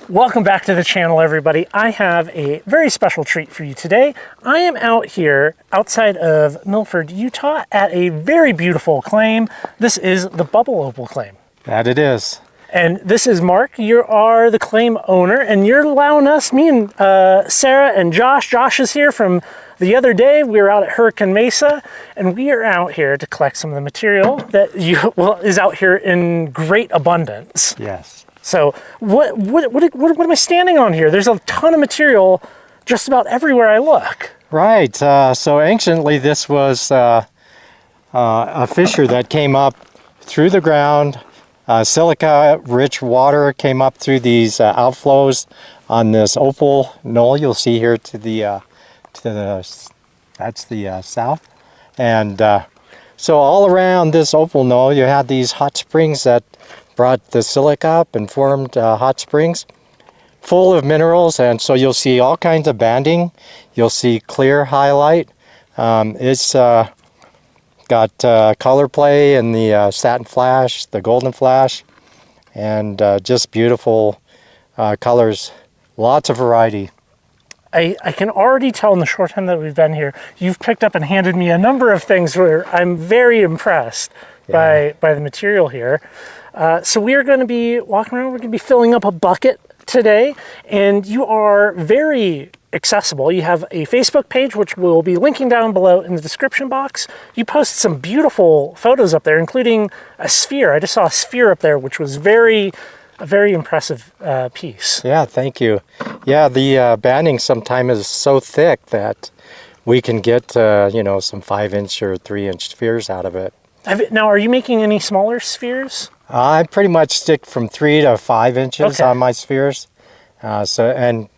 Welcome back to the channel, everybody. I have a very special treat for you today. I am out here outside of Milford, Utah at a very beautiful claim. This is the Bubble Opal claim. That it is. And this is Mark. You are the claim owner, and you're allowing us, me and Sarah and Josh. Josh is here from the other day. We were out at Hurricane Mesa, and we are out here to collect some of the material that is out here in great abundance. Yes. So what am I standing on here? There's a ton of material just about everywhere I look. Right. So anciently, this was a fissure that came up through the ground. Silica-rich water came up through these outflows on this opal knoll. You'll see here to the that's the south, and so all around this opal knoll, you had these hot springs that brought the silica up and formed hot springs full of minerals. And so you'll see all kinds of banding. You'll see clear highlight. It's got color play in the satin flash, the golden flash, and just beautiful colors. Lots of variety. I can already tell in the short time that we've been here, you've picked up and handed me a number of things where I'm very impressed by the material here. So we are going to be walking around, we're going to be filling up a bucket today, and you are very accessible. You have a Facebook page, which we'll be linking down below in the description box. You post some beautiful photos up there, including a sphere. I just saw a sphere up there, which was a very impressive piece. Yeah, thank you. Yeah, the banding sometimes is so thick that we can get, some 5-inch or 3-inch spheres out of it. Now, are you making any smaller spheres? I pretty much stick from 3 to 5 inches on my spheres. And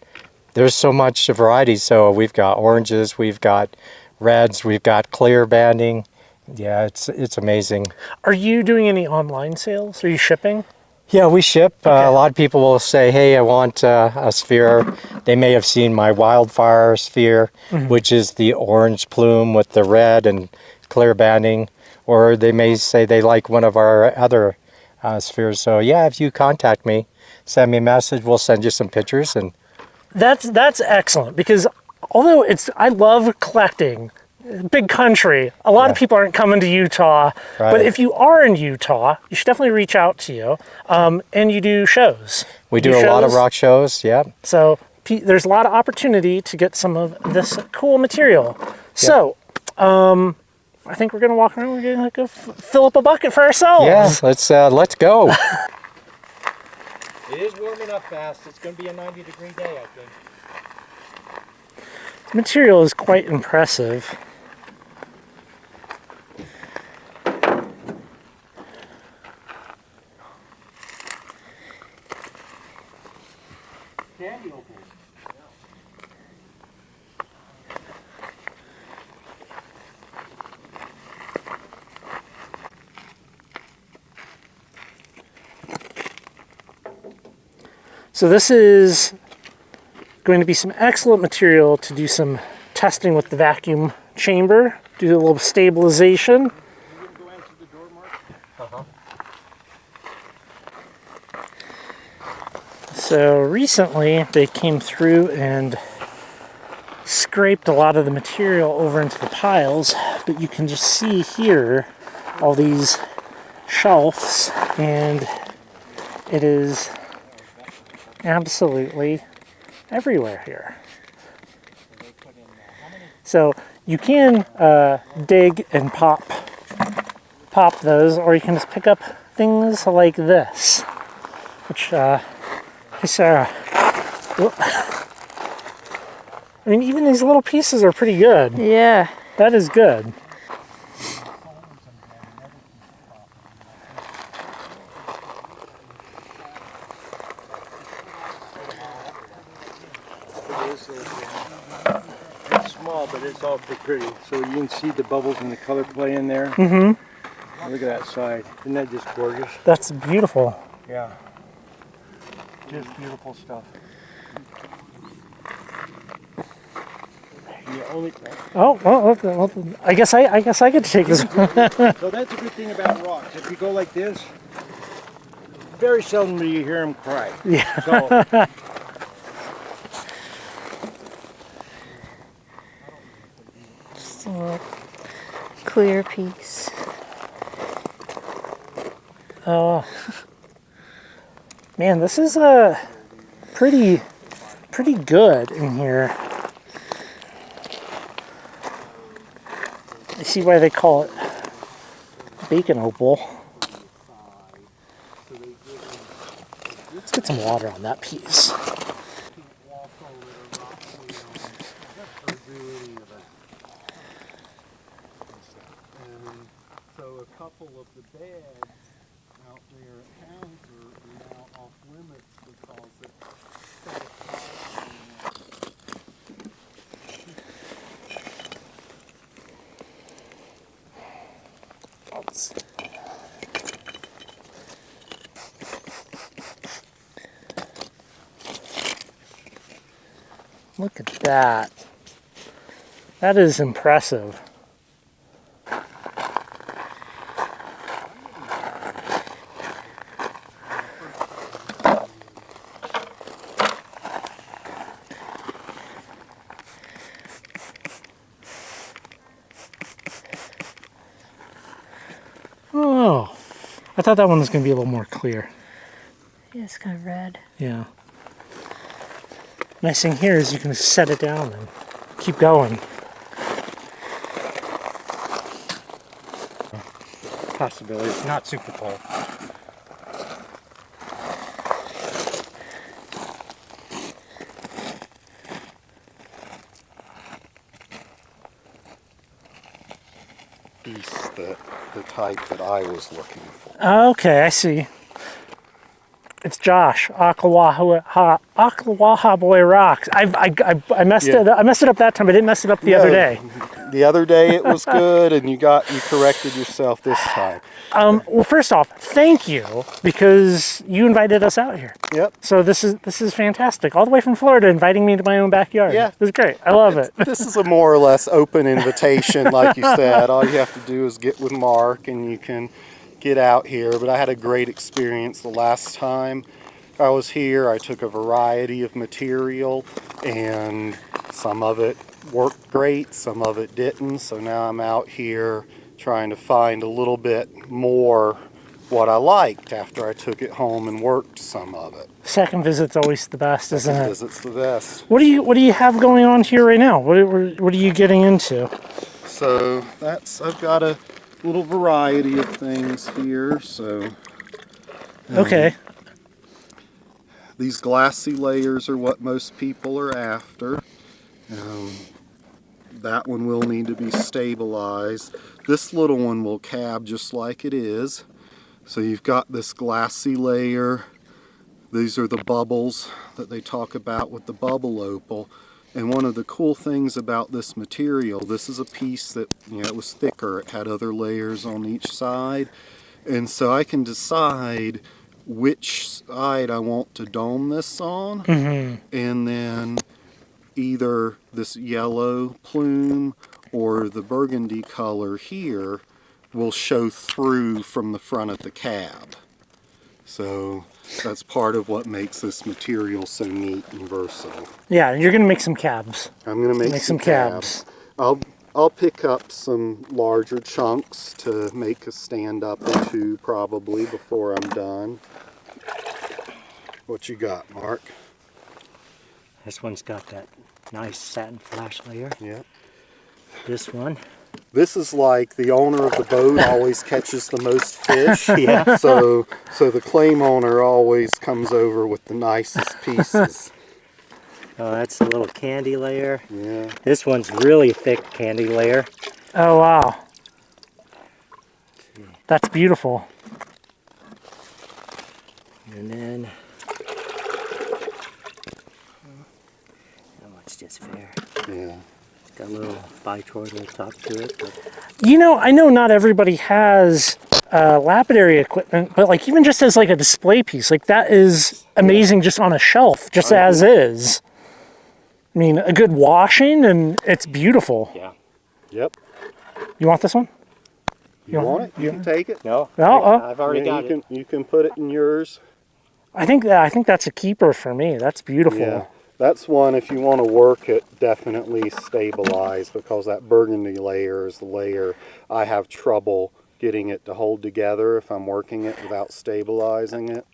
there's so much variety. So we've got oranges, we've got reds, we've got clear banding. Yeah, it's amazing. Are you doing any online sales? Are you shipping? Yeah, we ship. A lot of people will say, hey, I want a sphere. They may have seen my wildfire sphere, which is the orange plume with the red and clear banding. Or they may say they like one of our other spheres. So yeah, if you contact me, send me a message, we'll send you some pictures. And that's excellent, because although I love collecting, big country, a lot of people aren't coming to Utah. Right. But if you are in Utah, you should definitely reach out to you. And you do shows. We do a lot of rock shows, yeah. So there's a lot of opportunity to get some of this cool material. Yep. So I think we're going to walk around. We're going to go fill up a bucket for ourselves. Yeah, let's go. It is warming up fast. It's going to be a 90-degree day, I think. The material is quite impressive. Candy opals. So this is going to be some excellent material to do some testing with the vacuum chamber, do a little stabilization. So recently they came through and scraped a lot of the material over into the piles, but you can just see here all these shelves, and it is absolutely everywhere here. So you can dig and pop those, or you can just pick up things like this, which hey Sarah, I mean, even these little pieces are pretty good. Yeah, that is good. It's small, but it's all pretty. So you can see the bubbles and the color play in there. Look at that side. Isn't that just gorgeous? That's beautiful. Yeah. Just beautiful stuff. Well, I guess I get to take this one. So that's a good thing about rocks. If you go like this, very seldom do you hear them cry. Yeah. So, Just a little clear piece. Oh, man, this is a pretty good in here. I see why they call it bacon opal. Let's get some water on that piece. So a couple of the beds out there at Hounds are now off limits because it's set aside. Look at that. That is impressive. Oh, I thought that one was going to be a little more clear. Yeah, it's kind of red. Yeah. Nice thing here is you can set it down and keep going. Possibility. It's not super cold. Piece the type that I was looking for. Okay, I see. It's Josh, Ocklawaha Boy Rocks. I messed it up. I messed it up that time. I didn't mess it up the other day. The other day it was good, and you corrected yourself this time. Well, first off, thank you because you invited us out here. Yep. So this is fantastic. All the way from Florida, inviting me to my own backyard. Yeah. It was great. I love it. This is a more or less open invitation, like you said. All you have to do is get with Mark, and you can get out here. But I had a great experience the last time I was here. I took a variety of material, and some of it worked great, some of it didn't. So now I'm out here trying to find a little bit more what I liked after I took it home and worked some of it. Second visit's always the best, isn't it? Visit's the best. What do you have going on here right now? What are you getting into? So I've got a little variety of things here. So Okay. these glassy layers are what most people are after. That one will need to be stabilized. This little one will cab just like it is. So you've got this glassy layer. These are the bubbles that they talk about with the bubble opal. And one of the cool things about this material, this is a piece that, it was thicker. It had other layers on each side. And so I can decide which side I want to dome this on. Mm-hmm. And then either this yellow plume or the burgundy color here will show through from the front of the cab. So that's part of what makes this material so neat and versatile. Yeah, you're gonna make some cabs. I'm gonna make some cabs. I'll pick up some larger chunks to make a stand up or two probably before I'm done. What you got, Mark? This one's got that nice satin flash layer. Yeah. This one. This is like the owner of the boat always catches the most fish. Yeah. So the claim owner always comes over with the nicest pieces. Oh, that's a little candy layer. Yeah. This one's really thick candy layer. Oh wow. That's beautiful. And then that one's just fair. Yeah. It's got a little bitoroidal top to it. But I know not everybody has lapidary equipment, but like even just as like a display piece, like that is amazing just on a shelf, just as is. I mean, a good washing and it's beautiful. yeah. Yep. You want this one? You want it? You can take it. No. Oh, I've already got it. You can put it in yours. I think that's a keeper for me. That's beautiful. Yeah, that's one, if you want to work it, definitely stabilize, because that burgundy layer is the layer I have trouble getting it to hold together if I'm working it without stabilizing it.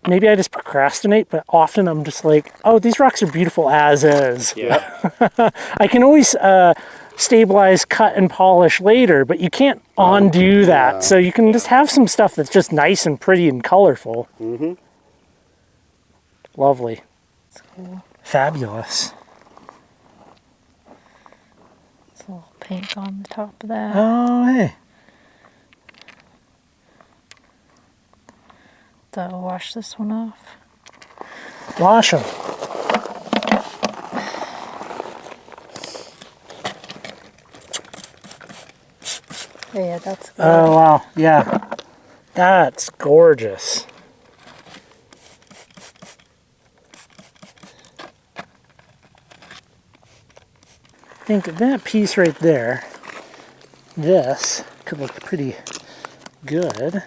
Maybe I just procrastinate, but often I'm just like, oh, these rocks are beautiful as is. Yeah. I can always stabilize, cut, and polish later, but you can't undo that. Yeah. So you can just have some stuff that's just nice and pretty and colorful. Mm-hmm. Lovely. It's cool. Fabulous. It's a little pink on the top of that. Oh, hey. So I'll wash this one off. Wash them. Oh, yeah, that's good. Oh, wow. Yeah. That's gorgeous. I think that piece right there, this could look pretty good.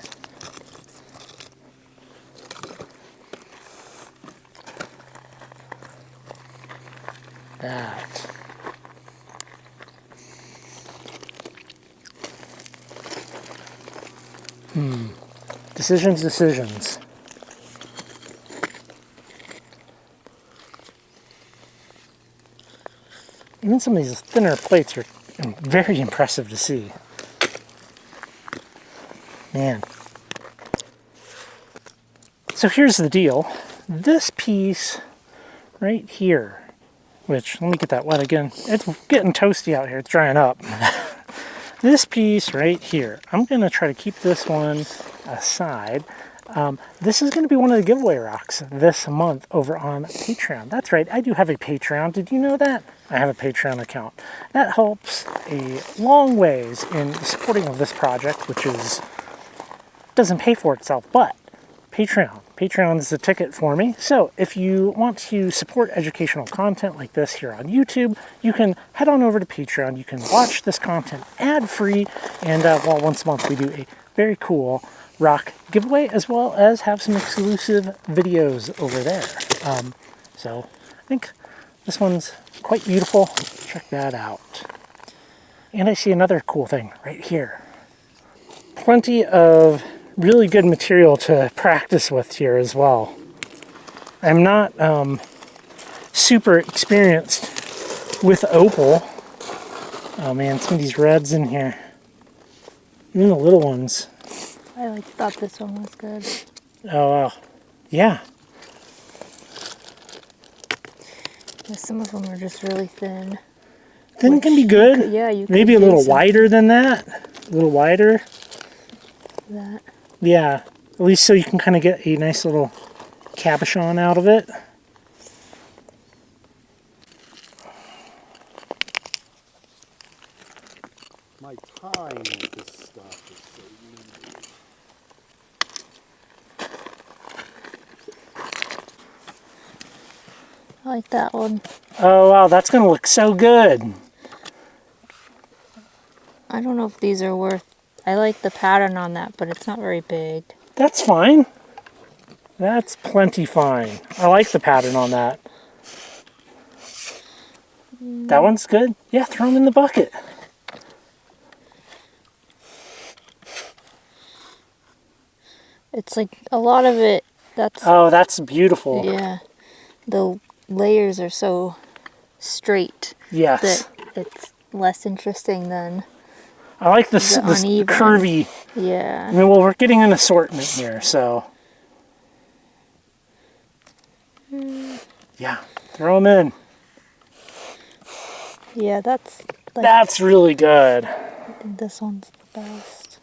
That. Decisions. Even some of these thinner plates are very impressive to see. Man. So here's the deal. This piece right here, which, let me get that wet again. It's getting toasty out here. It's drying up. This piece right here, I'm going to try to keep this one aside. This is going to be one of the giveaway rocks this month over on Patreon. That's right, I do have a Patreon. Did you know that? I have a Patreon account. That helps a long ways in supporting of this project, which doesn't pay for itself, but Patreon. Patreon is a ticket for me. So if you want to support educational content like this here on YouTube, you can head on over to Patreon. You can watch this content ad-free, and once a month we do a very cool rock giveaway, as well as have some exclusive videos over there. So I think this one's quite beautiful. Check that out. And I see another cool thing right here. Plenty of really good material to practice with here as well. I'm not super experienced with opal. Oh man, some of these reds in here. Even the little ones. I thought this one was good. Oh wow. Yeah. Yeah, some of them are just really thin. Thin can be good. Yeah, you could maybe a do little some- wider than that. A little wider. That. Yeah. At least so you can kind of get a nice little cabochon out of it. My time with this stuff is so limited. I like that one. Oh wow, that's gonna look so good. I don't know if these are worth... I like the pattern on that, but it's not very big. That's fine. That's plenty fine. I like the pattern on that. That one's good. Yeah, throw them in the bucket. It's like a lot of it, that's... Oh, that's beautiful. Yeah. The layers are so straight Yes. that it's less interesting than... I like this uneven. curvy. I Yeah. mean, well, we're getting an assortment here, so. Yeah, throw them in. Yeah, that's... Like, That's really good. I think this one's the best.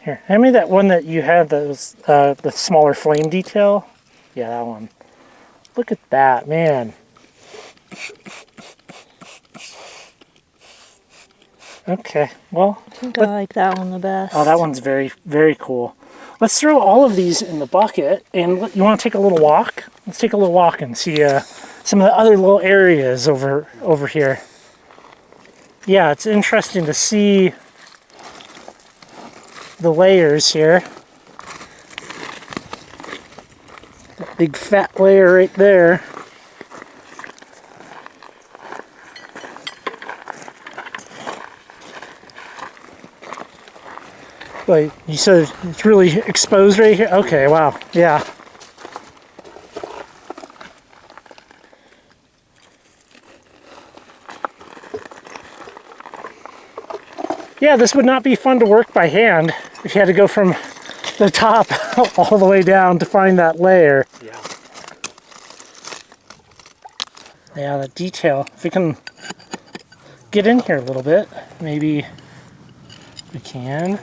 Here, hand me that one that you had that was the smaller flame detail. Yeah, that one. Look at that, man. Okay, well. I think I like that one the best. Oh, that one's very, very cool. Let's throw all of these in the bucket, and you want to take a little walk? Let's take a little walk and see some of the other little areas over here. Yeah, it's interesting to see the layers here. That big fat layer right there. Wait, you said it's really exposed right here? Okay, wow, yeah. Yeah, this would not be fun to work by hand if you had to go from the top all the way down to find that layer. Yeah. Yeah, the detail. If we can get in here a little bit, maybe we can.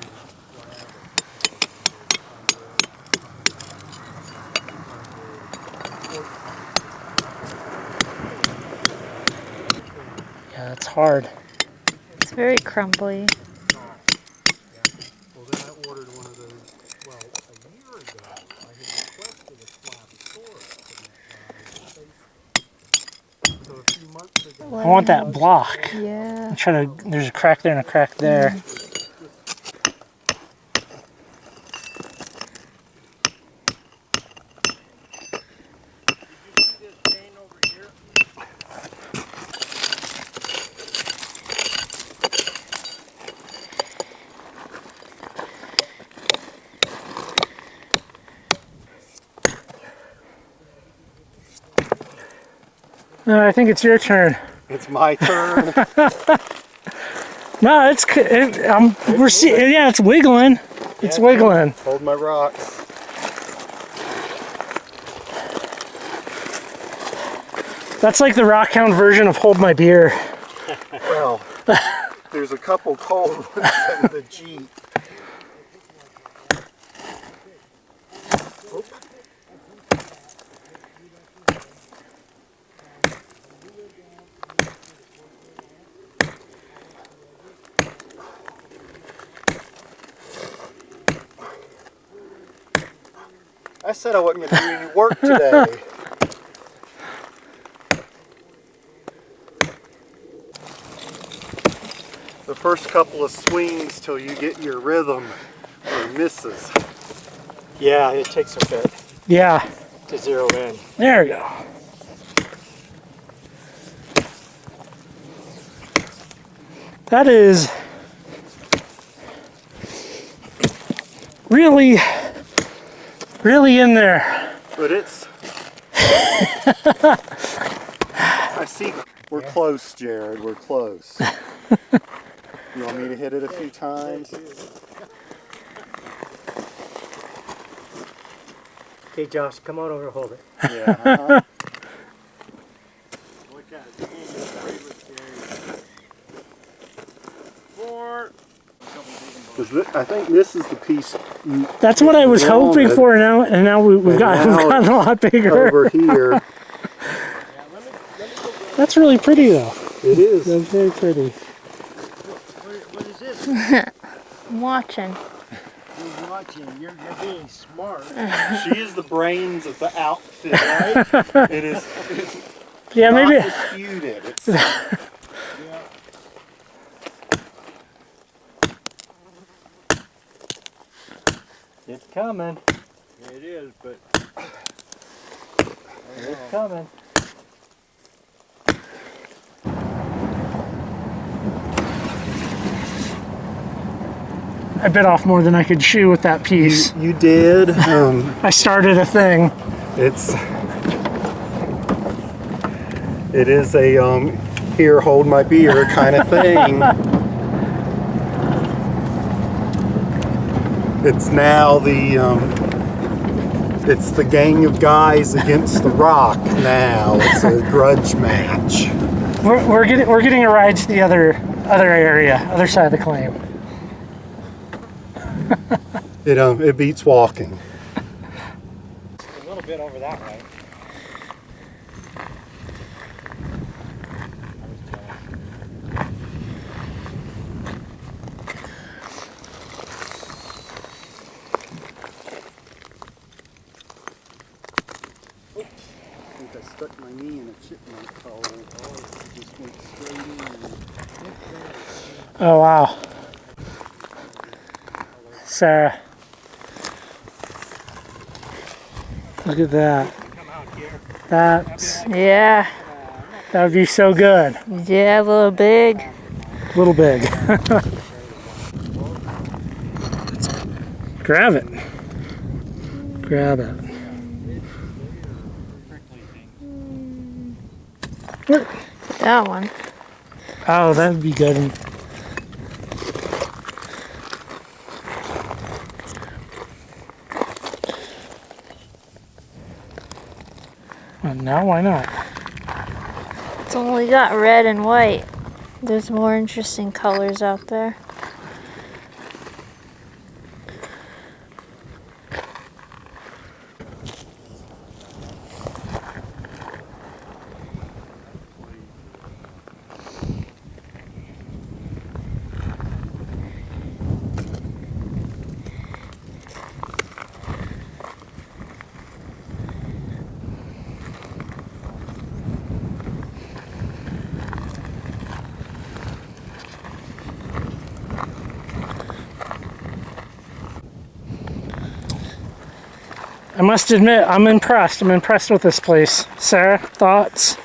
Yeah, that's hard. It's very crumbly. Well, then I ordered one of those, well, a year ago, I had requested a slab of storage. So a few months ago, I want that block. Yeah. I'm trying to, there's a crack there and a crack there. I think it's your turn. it's my turn. No, we're seeing, yeah, it's wiggling. It's wiggling. Hold my rocks. That's like the Rockhound version of Hold My Beer. Well, there's a couple cold ones in the Jeep. I said I wasn't going to do any work today. The first couple of swings till you get your rhythm are misses. Yeah, it takes a bit Yeah, to zero in. there we go. That is really in there. But it's... I see. We're close, Jared. We're close. You want me to hit it a few times? Okay, Josh, come on over and hold it. Yeah. Uh-huh. I think this is the piece That's what I was hoping for now, and now we've gotten a lot bigger. over here. That's really pretty though. It is. That's very pretty. What is this? I'm watching. You're watching. You're being smart. She is the brains of the outfit, right? It is. It's Yeah, not maybe. disputed. It's, It's coming. It is, but It's coming. I bit off more than I could chew with that piece. you did. I started a thing. It is a here, hold my beer kind of thing. It's now it's the gang of guys against the rock now. It's a grudge match. We're getting a ride to the other area, other side of the claim. It beats walking. A little bit over that way. I think I stuck my knee in a chipmunk hole. Oh, it just went straight in. Oh wow. Sarah. Look at that. That would be so good. Yeah, a little big. A little big. Grab it. Grab it. That one. Oh, that would be good. Well, now why not? It's only got red and white. There's more interesting colors out there. I must admit, I'm impressed. I'm impressed with this place. Sarah, thoughts?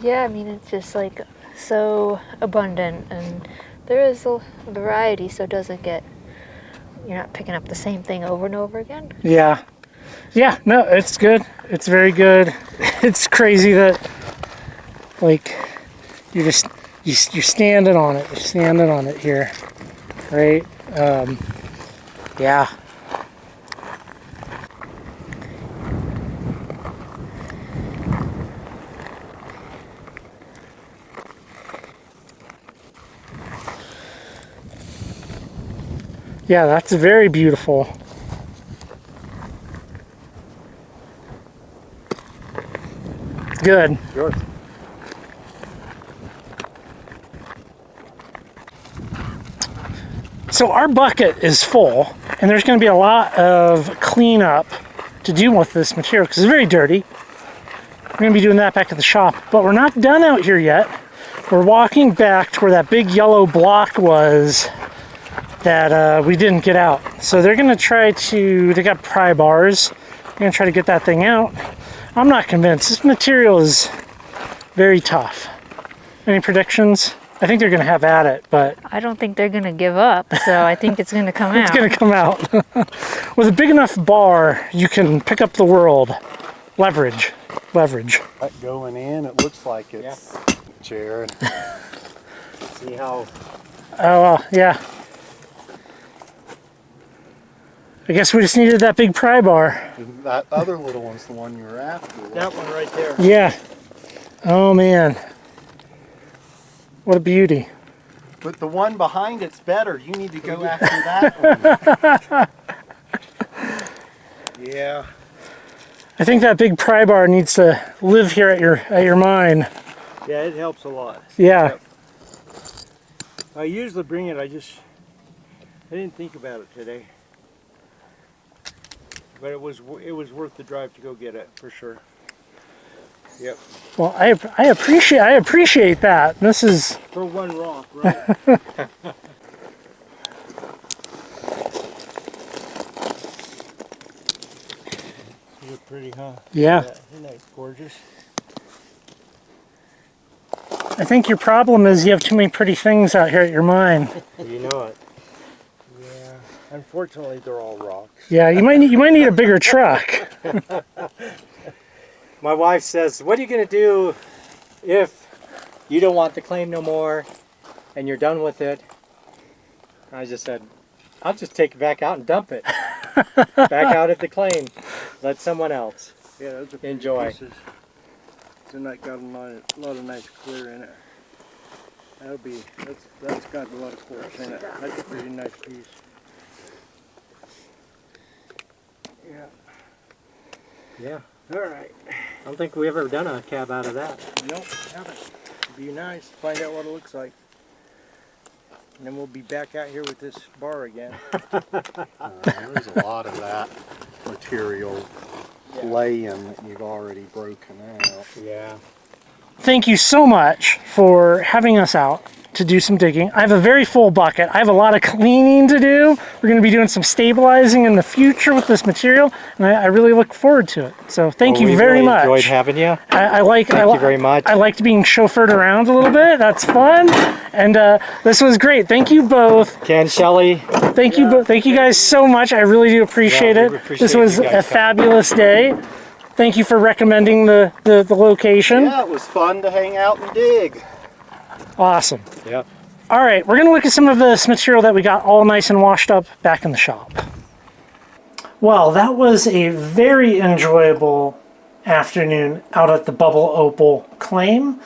Yeah, I mean, it's just like so abundant, and there is a variety, so it doesn't get, you're not picking up the same thing over and over again. Yeah. Yeah, no, it's good. It's very good. It's crazy that, like, you're standing on it. You're standing on it here, right? Yeah. Yeah, that's very beautiful. Good. Yours. So our bucket is full, and there's going to be a lot of cleanup to do with this material because it's very dirty. We're going to be doing that back at the shop, but we're not done out here yet. We're walking back to where that big yellow block was that we didn't get out. So they're going to try to, they got pry bars. They're going to try to get that thing out. I'm not convinced. This material is very tough. Any predictions? I think they're going to have at it, but I don't think they're gonna give up, so I think it's gonna come out. it's going to come out. With a big enough bar, you can pick up the world. Leverage. That going in, it looks like it's Jared. See how Oh, well, yeah. I guess we just needed that big pry bar. That other little one's the one you were after. That one right there. Yeah. Oh, man. What a beauty. But the one behind it's better. You need to go after that one. Yeah. I think that big pry bar needs to live here at your mine. Yeah, it helps a lot. Yeah. Yep. I usually bring it. I didn't think about it today. But it was worth the drive to go get it for sure. Yep. Well, I appreciate that. This is For one rock, right? They're pretty, huh? yeah. Isn't that gorgeous? I think your problem is you have too many pretty things out here at your mine. you know it. Yeah. Unfortunately, they're all rocks. Yeah, you might need a bigger truck. My wife says, "What are you gonna do if you don't want the claim no more, and you're done with it?" I just said, "I'll just take it back out and dump it back out at the claim. Let someone else Yeah, those are pretty enjoy." pieces. And that got a lot of nice clear in it. That's got a lot of quartz in it. That's a pretty nice piece. Yeah. Yeah, All right. I don't think we ever done a cab out of that. Nope, haven't. Be nice. Find out what it looks like. And then we'll be back out here with this bar again. There's a lot of that material laying that you've already broken out. Yeah. thank you so much for having us out to do some digging. I have a very full bucket. I have a lot of cleaning to do. We're going to be doing some stabilizing in the future with this material, and I really look forward to it. So thank you very much. Enjoyed having you. Thank you very much. I liked being chauffeured around a little bit. That's fun. And this was great. Thank you both. Ken, Shelley. Thank you both. Thank you guys so much. I really do appreciate it. This was a fabulous day. Thank you for recommending the location. Yeah, it was fun to hang out and dig. Awesome. Yep. All right, we're going to look at some of this material that we got all nice and washed up back in the shop. Well, that was a very enjoyable afternoon out at the Bubble Opal claim.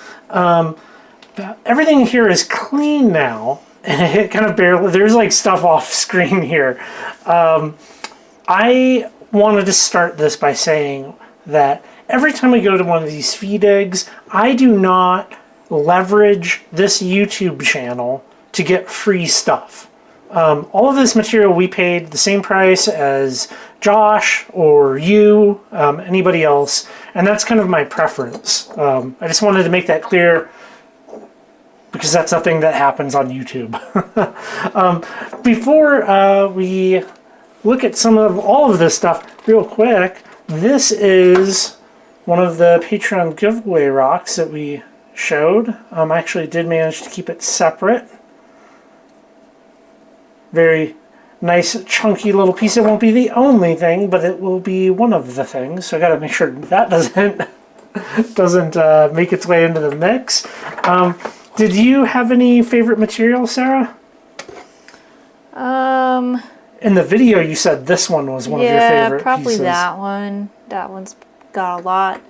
Everything here is clean now. It kind of barely, there's like stuff off screen here. I wanted to start this by saying that every time we go to one of these feed digs, I do not leverage this YouTube channel to get free stuff. All of this material we paid the same price as Josh or you, anybody else, and that's kind of my preference. I just wanted to make that clear because that's a thing that happens on YouTube. Before we look at all of this stuff real quick, this is one of the Patreon giveaway rocks that we showed. I actually did manage to keep it separate. Very nice chunky little piece. It won't be the only thing, but it will be one of the things. So I got to make sure that doesn't make its way into the mix. Did you have any favorite material, Sarah? In the video, you said this one was one of your favorite Yeah, probably pieces. that one. That one's got a lot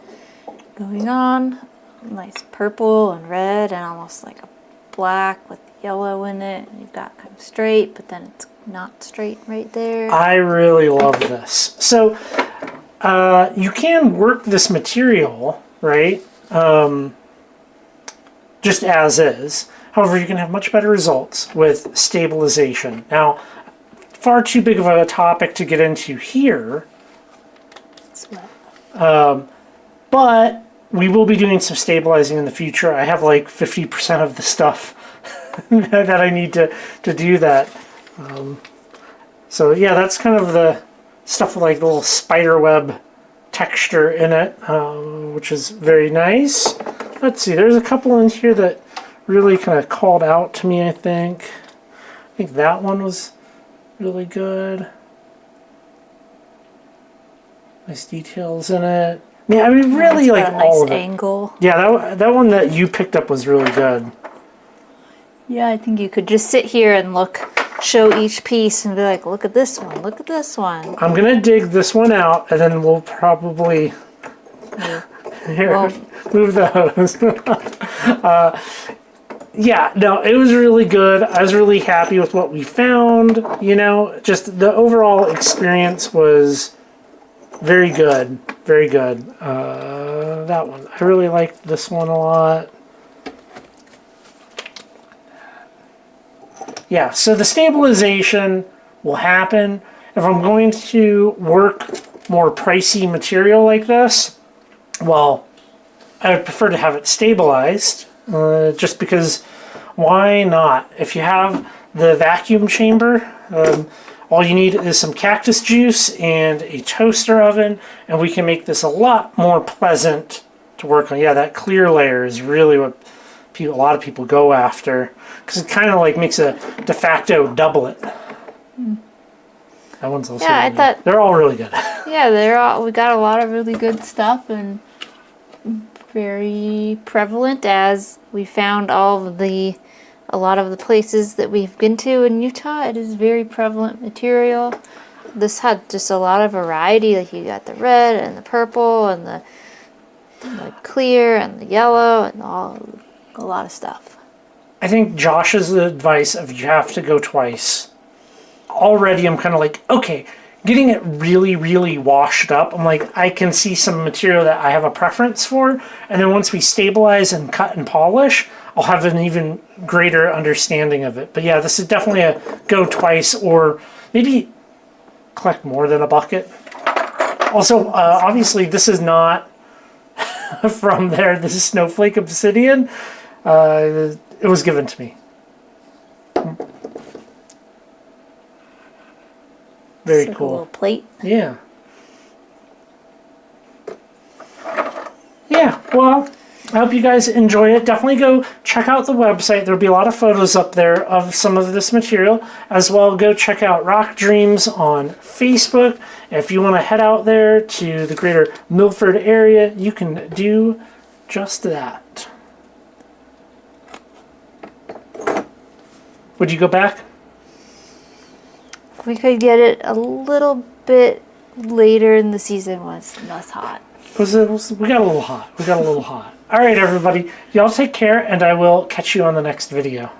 going on. Nice purple and red and almost like a black with yellow in it. And you've got kind of straight, but then it's not straight right there. I really love this. So you can work this material, right? Just as is. However, you can have much better results with stabilization. Now, far too big of a topic to get into here. It's wet. But we will be doing some stabilizing in the future. I have like 50% of the stuff that I need to do that. So yeah, that's kind of the stuff with like the little spider web texture in it, which is very nice. Let's see, there's a couple in here that really kind of called out to me, I think. I think that one was really good. Nice details in it. Yeah, I mean, really It's like got a all nice of it. angle. Yeah, that one that you picked up was really good. Yeah, I think you could just sit here and show each piece and be like, look at this one, look at this one. I'm gonna dig this one out, and then we'll probably move those. Yeah, no, it was really good. I was really happy with what we found. You know, just the overall experience was very good. Very good. That one. I really liked this one a lot. Yeah, so the stabilization will happen. If I'm going to work more pricey material like this, well, I would prefer to have it stabilized. Just because, why not? If you have the vacuum chamber, all you need is some cactus juice and a toaster oven, and we can make this a lot more pleasant to work on. Yeah, that clear layer is really what a lot of people go after, because it kind of like makes a de facto doublet. That one's also Yeah, I really good. thought- They're all really good. Yeah, we got a lot of really good stuff and very prevalent as we found a lot of the places that we've been to in Utah. It is very prevalent material. This had just a lot of variety. Like you got the red and the purple and the clear and the yellow and a lot of stuff. I think Josh's advice of you have to go twice. Already I'm kind of like, okay, getting it really, really washed up, I'm like, I can see some material that I have a preference for, and then once we stabilize and cut and polish, I'll have an even greater understanding of it. But yeah, this is definitely a go twice, or maybe collect more than a bucket. Also, obviously this is not from there, this snowflake obsidian. It was given to me. Very It's like a cool. little plate. Yeah. Yeah, well, I hope you guys enjoy it. Definitely go check out the website. There'll be a lot of photos up there of some of this material. As well, go check out Rock Dreams on Facebook. If you want to head out there to the greater Milford area, you can do just that. Would you go back? If we could get it a little bit later in the season when it's less hot. We got a little hot. We got a little hot. All right, everybody. Y'all take care, and I will catch you on the next video.